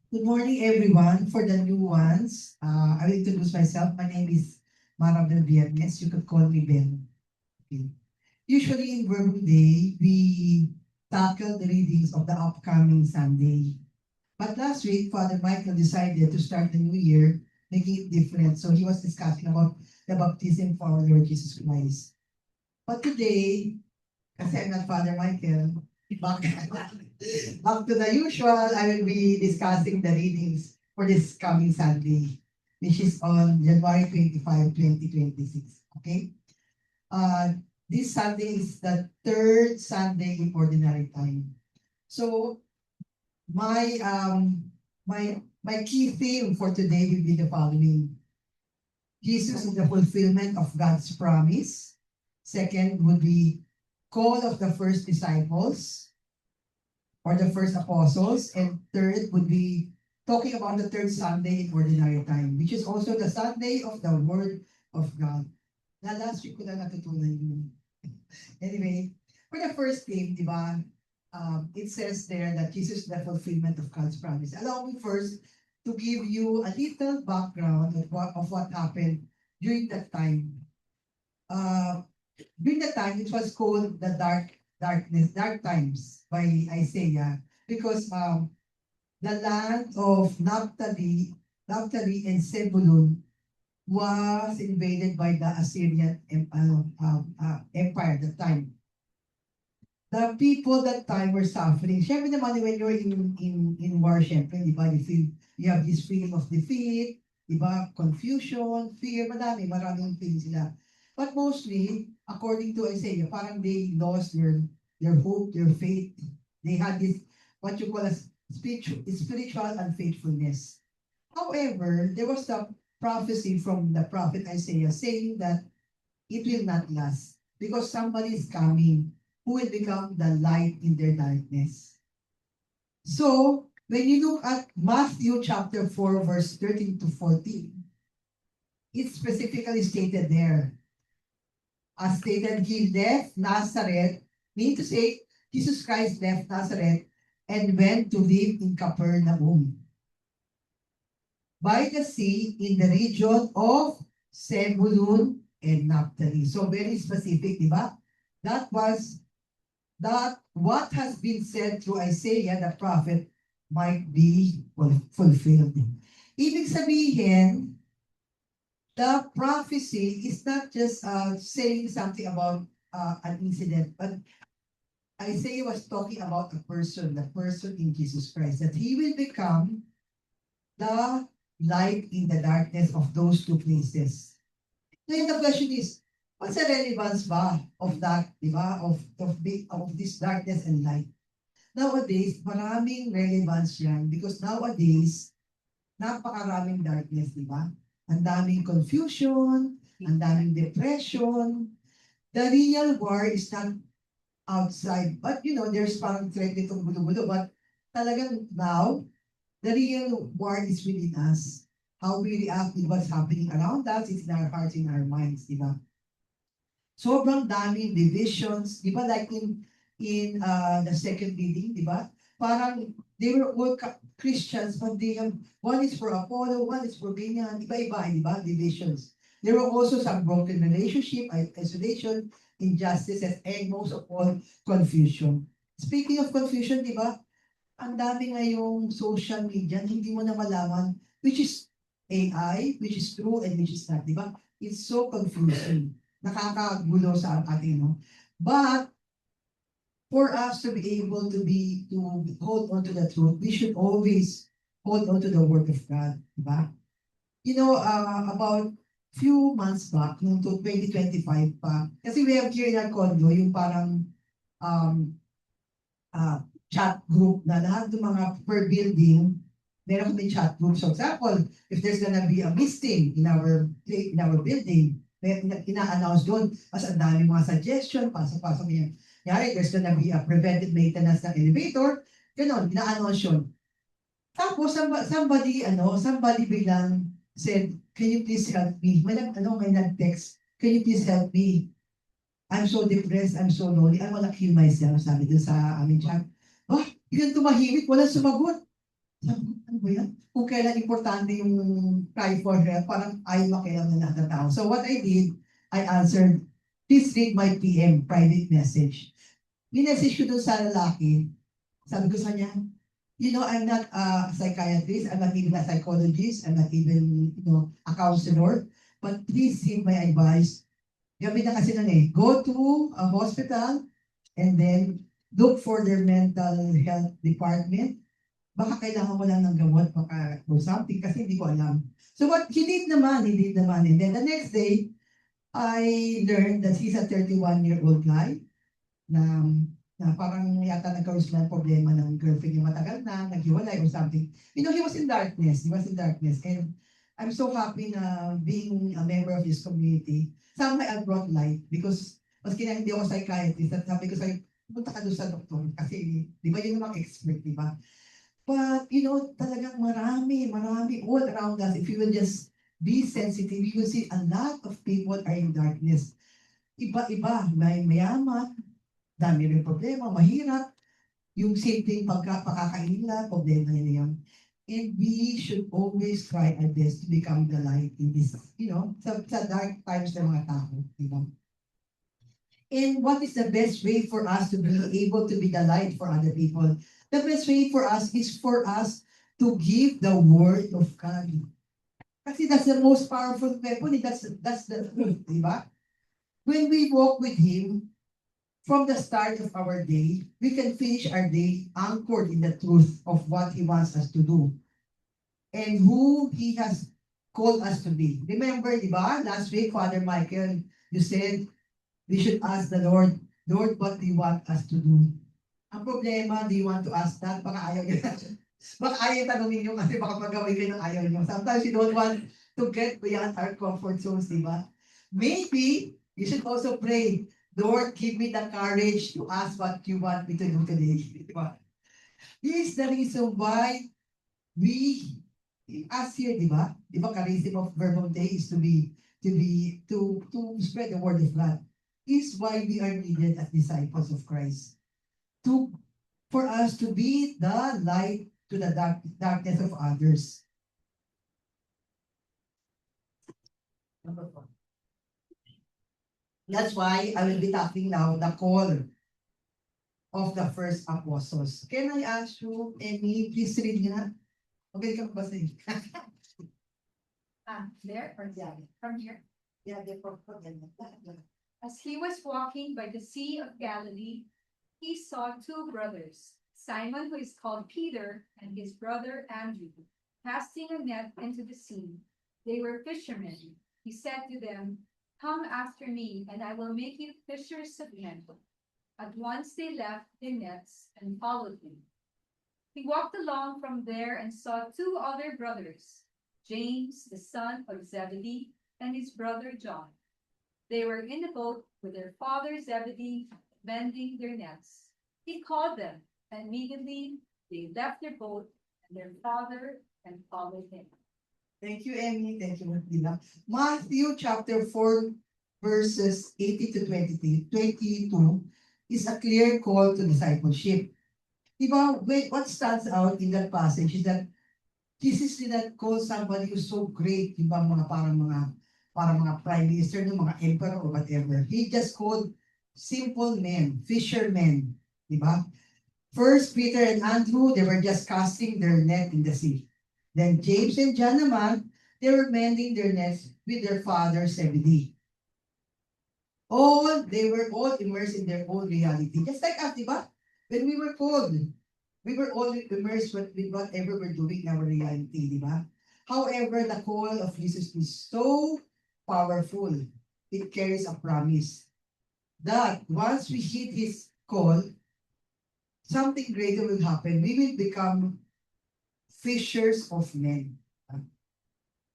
Good morning, everyone. For the new ones, I will introduce myself. My name is Marabel Viernes. You could call me Ben. Okay. Usually in Verbum Day, we tackle the readings of the upcoming Sunday. But last week, Father Michael decided to start the new year, making it different. So he was discussing about the baptism for our Lord Jesus Christ. But today, kasi I'm not Father Michael, back, back to the usual, I will be discussing the readings for this coming Sunday, which is on January 25, 2026. Okay? Uh, this Sunday is the third Sunday in Ordinary Time. So, my my key theme for today will be the following. Jesus is the fulfillment of God's promise. Second would be call of the first disciples or the first apostles. And third would be talking about the third Sunday in Ordinary Time, which is also the Sunday of the Word of God. Na last week ko na natutunan yun. Anyway, for the first theme, di ba, it says there that Jesus is the fulfillment of God's promise. Allow me first to give you a little background of what happened during that time. Uh, During the time, it was called the dark times by Isaiah, because the land of Naphtali and Zebulun was invaded by the Assyrian Empire at the time. The people that time were suffering. Siyempre naman, when you're in war, siyempre, di ba, you have this feeling of defeat, di ba, confusion, fear, maraming feelings sila. But mostly, according to Isaiah, parang they lost their hope, their faith. They had this, what you call as spiritual unfaithfulness. However, there was a prophecy from the prophet Isaiah saying that it will not last because somebody is coming who will become the light in their darkness. So, when you look at Matthew chapter 4, verse 13 to 14, it's specifically stated there. As stated, he left Nazareth, meaning to say, Jesus Christ left Nazareth and went to live in Capernaum by the sea in the region of Zebulun and Naphtali. So very specific, di ba? That was that what has been said through Isaiah the prophet might be fulfilled. Ibig sabihin, the prophecy is not just saying something about an incident, but Isaiah was talking about the person in Jesus Christ, that he will become the light in the darkness of those two places. Then the question is, what's the relevance ba of that, di ba? Of this darkness and light? Nowadays, maraming relevance yan because nowadays, napakaraming darkness, di ba? Ang daming confusion, ang daming depression. The real war is not outside. But there's parang threat nitong gulo-gulo. But talagang now, the real war is within us. How we react with what's happening around us, it's in our hearts, in our minds, di ba? Sobrang daming divisions, di ba? Like in the second reading, di ba? Parang they were all Christians, but they have, one is for Apollo, one is for ganyan, iba-iba, di ba? Divisions. There were also some broken relationship, isolation, injustices, and most of all, confusion. Speaking of confusion, di ba? Ang dami ngayong social media, hindi mo na malaman which is AI, which is true, and which is not, di ba? It's so confusing. Nakakagulo sa atin, no? But for us to be able to hold on to the truth, we should always hold on to the Word of God, di ba? About few months back, noong 2025 pa, kasi we have here in our condo, yung parang um, chat group na lahat ng mga per building, meron kami chat group. So example, if there's gonna be a misting in our building, may ina-announce doon, as ang dami mga suggestion, pasok-pasok yan. Yari, there's gonna be a preventive maintenance ng elevator, gano'n, ina-announce yun. Tapos, somebody biglang said, can you please help me? May nag-text, can you please help me? I'm so depressed, I'm so lonely, I wanna kill myself, sabi dun sa aming chat. Oh, yun tumahimik, walang sumagot. Sabi ko, ang ano ba yan? Kung kailan importante yung cry for help, parang ayaw makialam na lahat ng tao. So what I did, I answered, please read my PM, private message. Minessage ko dun sa lalaki, sabi ko sa kanya, you know, I'm not a psychiatrist, I'm not even a psychologist, I'm not even, a counselor, but please heed my advice. Gabi na kasi nun eh, go to a hospital and then look for their mental health department. Baka kailangan mo lang ng gamot, baka or something, kasi hindi ko alam. So what he did naman. And then the next day, I learned that he's a 31-year-old guy na, na parang yata nagkaroon sila ng problema ng girlfriend niya matagal na, naghiwalay or something. You know, he was in darkness. He was in darkness. And I'm so happy na being a member of his community. Somehow I brought light because maski na hindi ako psychiatrist, at sabi ko sa'yo, punta ka doon sa doktor kasi di ba yun namang expert, di ba? But, talagang marami all around us. If you will just be sensitive, you will see a lot of people are in darkness. Iba-iba, may mayaman, dami rin problema, mahirap. Yung simpleng pakakainla, problema nila yan. And we should always try our best to become the light in this, sa dark times ng mga tao. Diba? And what is the best way for us to be able to be the light for other people? The best way for us is for us to give the word of God. Kasi that's the most powerful weapon. That's the truth, di ba? When we walk with Him, from the start of our day, we can finish our day anchored in the truth of what He wants us to do and who He has called us to be. Remember, di ba? Last week, Father Michael, you said, we should ask the Lord, Lord, what do you want us to do? Ang problema, do you want to ask that? Baka ayaw niyo. Baka ayaw tanongin niyo kasi baka magawin kayo ng ayaw niyo. Sometimes you don't want to get beyond our comfort zones, di ba? Maybe you should also pray, Lord, give me the courage to ask what you want me to do today. Di ba? This is the reason why we ask here, di ba? Di ba, charism of Verbum Dei is to spread the word of God. This is why we are needed as disciples of Christ. For us to be the light to the darkness of others. That's why I will be tapping now the call of the first apostles. Can I ask you, Amy, please read nga? Okay ka ba sa There or Yeah. from here? Yeah, they're from As he was walking by the Sea of Galilee, he saw two brothers, Simon, who is called Peter, and his brother Andrew, casting a net into the sea. They were fishermen. He said to them, come after me, and I will make you fishers of men. At once they left their nets and followed him. He walked along from there and saw two other brothers, James, the son of Zebedee, and his brother John. They were in the boat with their father Zebedee, mending their nets. He called them, and immediately they left their boat and their father and followed him. Thank you, Emily. Thank you, Martina. Matthew chapter 4, verses 18 to 22 is a clear call to discipleship. Diba, what stands out in that passage is that Jesus did not call somebody who's so great, diba, parang mga prime minister, no, mga emperor or whatever. He just called simple men, fishermen, diba? First, Peter and Andrew, they were just casting their net in the sea. Then James and John naman, they were mending their nets with their father Zebedee. They were all immersed in their own reality. Just like us, diba? When we were called, we were all immersed with whatever we're doing in our reality, diba? However, the call of Jesus is so powerful. It carries a promise that once we heed His call, something greater will happen. We will become fishers of men.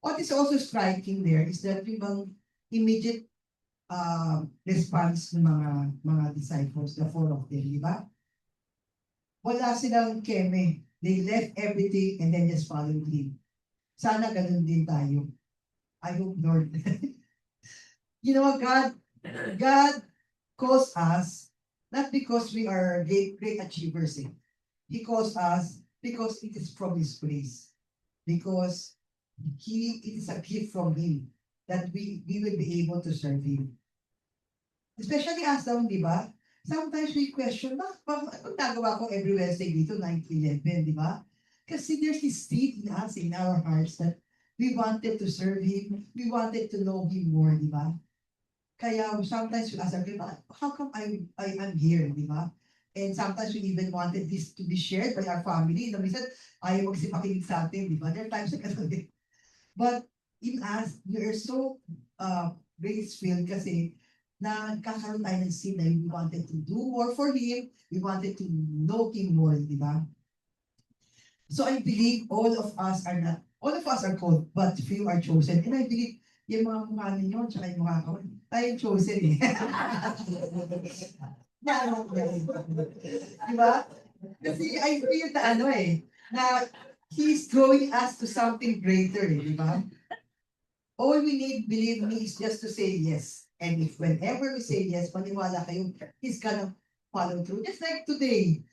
What is also striking there is that yung immediate response ng mga disciples, the four of them, di ba? Wala silang keme. They left everything and then just followed Him. Sana ganun din tayo. I hope, Lord. You know, God calls us not because we are great achievers. He calls us because it is from His grace. because it is a gift from Him that we will be able to serve Him. Especially us daw, di ba? Sometimes we question, bakit nagawa ko every Wednesday dito, 9 to 11, di ba? Kasi there's this seed in us, in our hearts, that we wanted to serve Him, we wanted to know Him more, di ba? Kaya sometimes we ask ourselves, how come I am here, di ba? And sometimes we even wanted this to be shared by our family. No, minsan, ayaw magsipakinig sa atin, di ba? There are times na ganun din. But in us, we are so grace-filled kasi na nagkakaroon tayo ng sin na we wanted to do more for Him, we wanted to know Him more, di ba? So I believe all of us are called, but few are chosen. And I believe yung mga mukha ninyo, tsaka yung mukha ko, tayo yung chosen eh. Di ba? Kasi I feel na na He's drawing us to something greater, di ba? All we need, believe me, is just to say yes. And if whenever we say yes, maniwala kayo, He's gonna follow through. Just like today.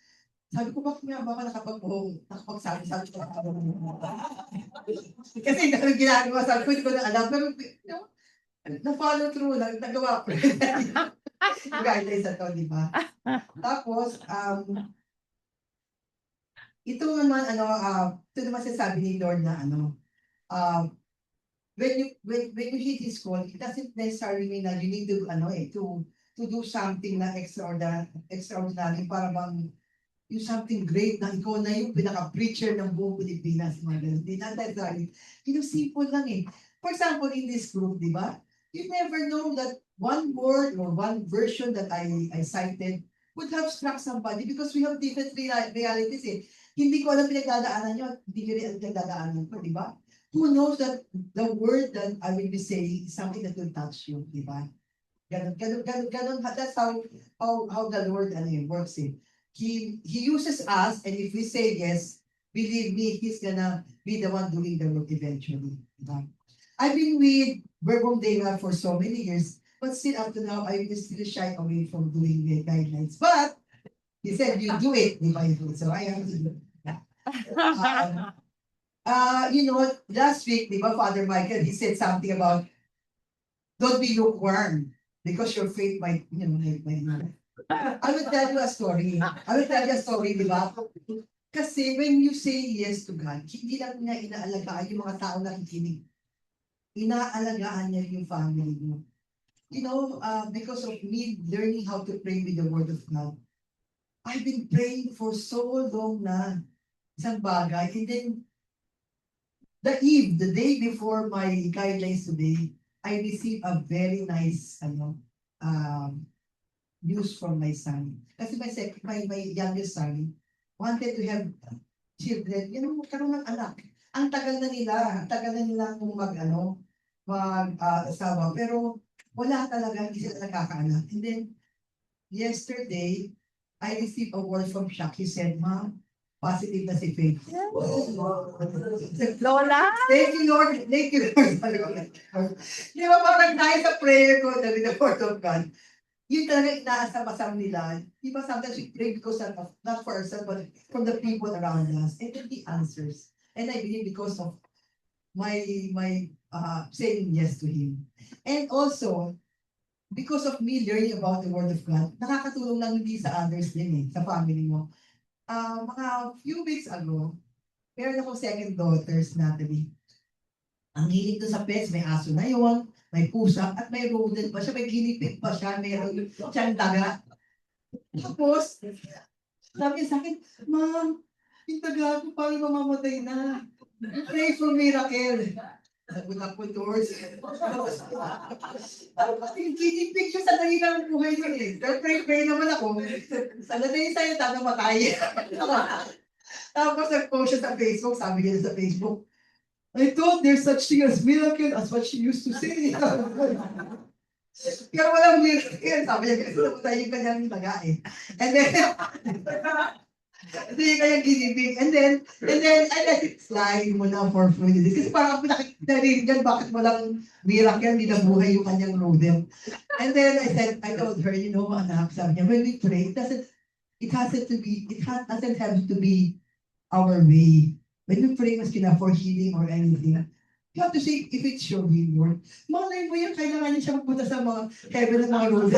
Sabi ko, bakit nga ba ako nakapagsabi-sabi ko? Kasi dahil ginagawa, sabi ko, hindi ko na alam. Pero, na-follow through, nagawa ko. Guidelines na to, di ba? Tapos, ito naman, ito naman sasabi ni Lord na, when you hit His call, it doesn't necessarily mean that you need to, to do something na extraordinary para bang yung something great na ikaw na yung pinaka-preacher ng buong Pilipinas. Hindi na necessarily. Yung simple lang eh. For example, in this group, di ba? You never know that one word or one version that I cited would have struck somebody because we have different realities eh. Hindi ko alam pinagdadaanan nyo at hindi ko rin pinagdadaanan ko, di ba? Who knows that the word that I will be saying is something that will touch you, di ba? Ganon. That's how the Lord works eh. He uses us, and if we say yes, believe me, He's gonna be the one doing the work eventually. Diba? I've been with Verbum Deva for so many years, but still up to now, I will still shy away from doing the guidelines. But He said, you do it, diba? So I have to do it. Last week, diba, Father Michael, he said something about don't be lukewarm because your faith might, I will tell you a story. Di ba? Kasi when you say yes to God, hindi lang niya inaalagaan yung mga tao na nakikinig. Inaalagaan niya yung family mo. Because of me learning how to pray with the Word of God, I've been praying for so long na isang bagay. And then, the day before my guidelines today, I received a very nice, news from my son. Kasi my youngest son wanted to have children, magkaroon ng anak. Ang tagal na nila kung asawa. Pero wala talaga, hindi sila nakakaanak. And then, yesterday, I received a word from Shaq. He said, Mom, positive na si Faith. Lola? Thank you, Lord. Thank you, Lord. Di ba parang dahil sa prayer ko, with the word of God, yun talaga inaasam-asam nila. Di ba sometimes we pray because not for ourselves, but from the people around us. And then He answers. And I believe because of my saying yes to Him. And also, because of me learning about the Word of God, nakakatulong lang hindi sa others din sa family mo. Mga few weeks ago, meron akong second daughters, Natalie. Ang hilig doon sa pets, may aso na yun, may pusa, at may rodent pa siya, may guinea pig pa siya, meron siyang daga. Tapos, sabi niya sa akin, Ma'am, yung daga ko parang mamamatay na. Pray for me, Raquel. Nagpunta po towards. Yung guinea pig siya sa dahilan ng buhay niya eh. Pero pray naman ako. Sa dahilan sa'yo, tanong matay. Tapos nag-post siya sa Facebook, sabi niya sa Facebook, I thought there's such thing as miracle as what she used to say. Pero walang miracle. Sabi niya, kasi namatay yung kanyang taga eh. And then, hindi yung kanyang ginibig. And then, I let it slide muna for few days. Kasi parang ako narinig dyan, bakit walang miracle, hindi nabuhay yung kanyang rodent. And then I told her, anak, sabi niya, when we pray, it doesn't have to be our way. when you pray maski na for healing or anything, you have to say if it's your will, Lord. Malay mo yan, kailangan niya siya magpunta sa mga heaven ng mga Lord.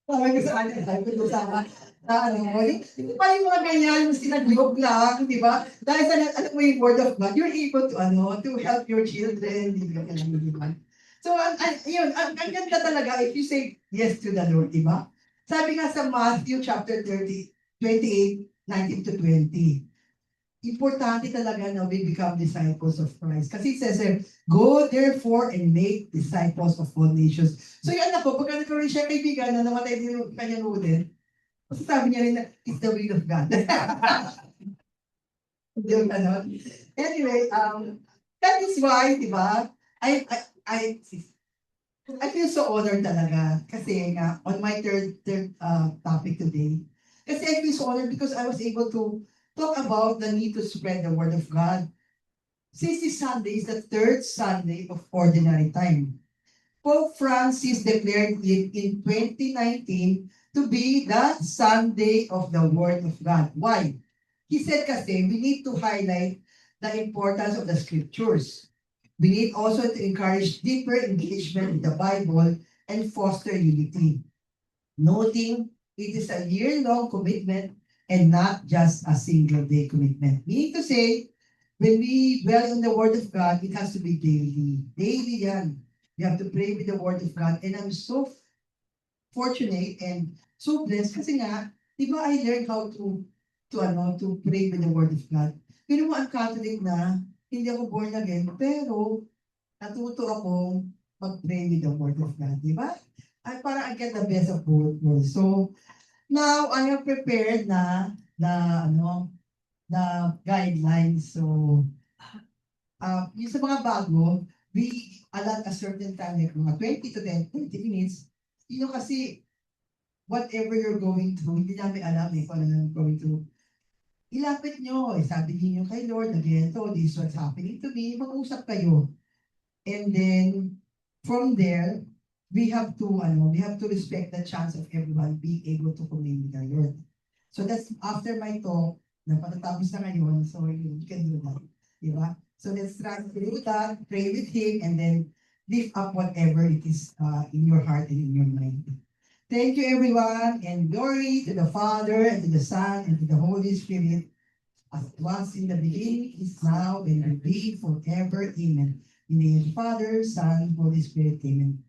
Sabi ko sa kanya, sabi ko sa na ano mo, hindi pa yung mga ganyan, yung sinag-joke lang, di ba? Dahil sa ano mo yung word of God, you're able to to help your children, di ba? Kailangan. So, yun, ang ganda talaga if you say yes to the Lord, di ba? Sabi nga sa Matthew chapter 28:19 to 20, importante talaga na we become disciples of Christ. Kasi it says, go therefore and make disciples of all nations. So yan ako, pagka nagkaroon siya kaibigan na namatay din yung kanyang ulit, sabi niya rin na, it's the will of God. Hindi yung ganon. Anyway, that is why, di ba, I feel so honored talaga kasi nga on my third topic today. Kasi I feel so honored because I was able to talk about the need to spread the word of God. Since this Sunday is the third Sunday of ordinary time. Pope Francis declared it in 2019 to be the Sunday of the Word of God. Why? He said kasi we need to highlight the importance of the scriptures. We need also to encourage deeper engagement with the Bible and foster unity. Noting it is a year-long commitment and not just a single day commitment. Meaning to say, when we dwell in the Word of God, it has to be daily. Daily yan. We have to pray with the Word of God. And I'm so fortunate and so blessed kasi nga, di ba I learned how to pray with the Word of God. Pero mo, I'm Catholic na, hindi ako born again, pero natuto ako mag-pray with the Word of God, di ba? At parang I get the best of both worlds. So, now I have prepared na the guidelines. So, yung sa mga bago, we allot a certain time, like mga 20 to 30 minutes. You know, kasi whatever you're going through, hindi namin alam kung ano you're going through. Ilapit nyo, sabi niyo kay Lord, ganito, this is what's happening to me, mag-usap kayo. And then, from there, we have to respect the chance of everyone being able to commune with the Lord. So that's after my talk, na patatapos na ngayon, so you can do that. Diba? So let's try to do that, pray with Him, and then lift up whatever it is in your heart and in your mind. Thank you, everyone, and glory to the Father, and to the Son, and to the Holy Spirit, as it was in the beginning, is now, and will be forever. Amen. In the name of the Father, Son, Holy Spirit. Amen.